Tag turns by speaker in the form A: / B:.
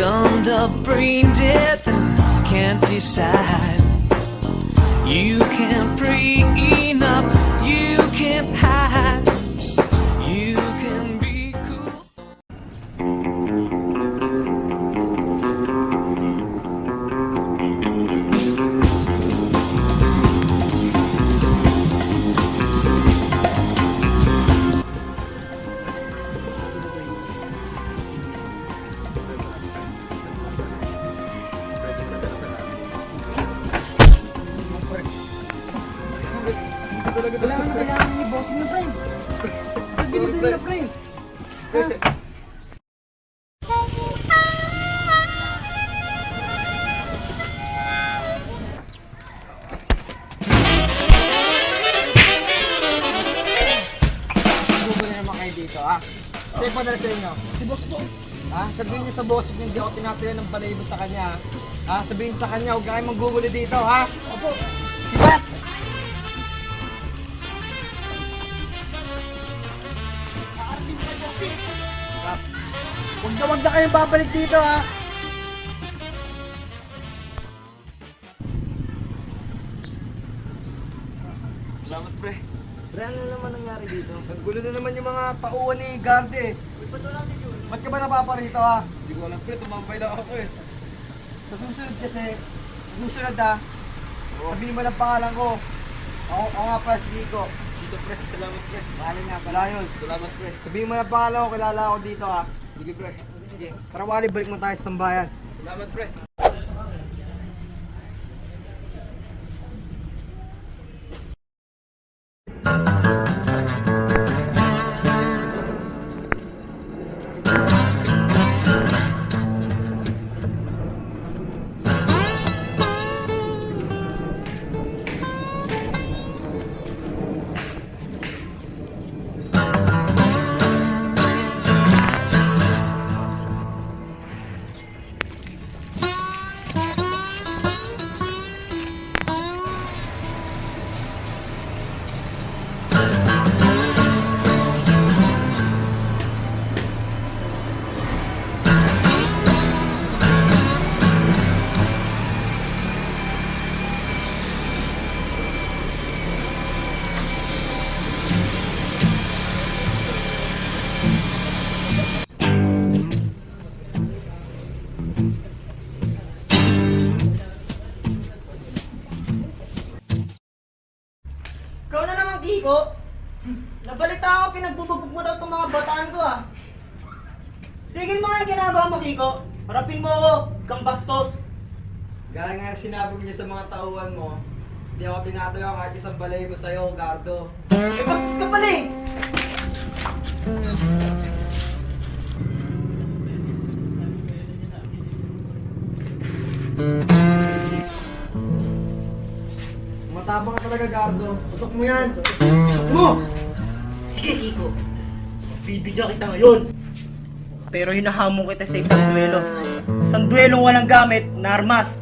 A: gummed up, brain dead, and can't decide. You can't pray enough, you can't hide, you can be cool.
B: Kailangan ni boss mo, pre. Pagdili na, pre. Ha?
C: Bubuli naman kayo dito, ha? Sa'yo padala sa inyo.
B: Si boss po.
C: Ha? Sabihin niyo sa boss niyo hindi ako tinataya ng balayibo sa kanya, ha? Sabihin sa kanya, huwag kayong manggugulo dito, ha?
B: Opo.
C: Sibat! Ha? Huwag na kayong babalik dito, ha?
A: Salamat, pre.
C: Pre, ano naman nangyari dito? Naggulo na naman yung mga tauhan ni Garde. Ba't ka ba napaparito, ha?
D: Hindi ko alam, pre. Tumambay lang ako eh.
C: Sa susunod kasi, sa susunod ha, sabihin mo ng pangalan ko. Ako nga pa, si Kiko.
D: Dito, pre. Salamat, pre.
C: Mahalin nga pala yun.
D: Salamat, pre.
C: Sabihin mo ng pangalan ko, kilala ako dito ha.
D: Sige, pre.
C: Sige, para wali, balik mo tayo sa tambayan.
D: Salamat, pre.
B: Ikaw na naman, Kiko. Nabalita ako, pinagbubugog mo daw itong mga bataan ko, ah. Tigil mo nga yung ginagawa mo, Kiko. Harapin mo ako, kang bastos.
C: Gaya nga sinabi ko niya sa mga tauhan mo, hindi ako tinatayo kahit isang balay mo sa'yo, Gardo.
B: Eh, bastos ka pala eh.
C: Matapang ka talaga, Gardo. Putok mo yan.
B: Mo! Sige, Kiko. Bibigyan kita ngayon. Pero hinahamon kita sa isang duelo. Isang duelong walang gamit na armas.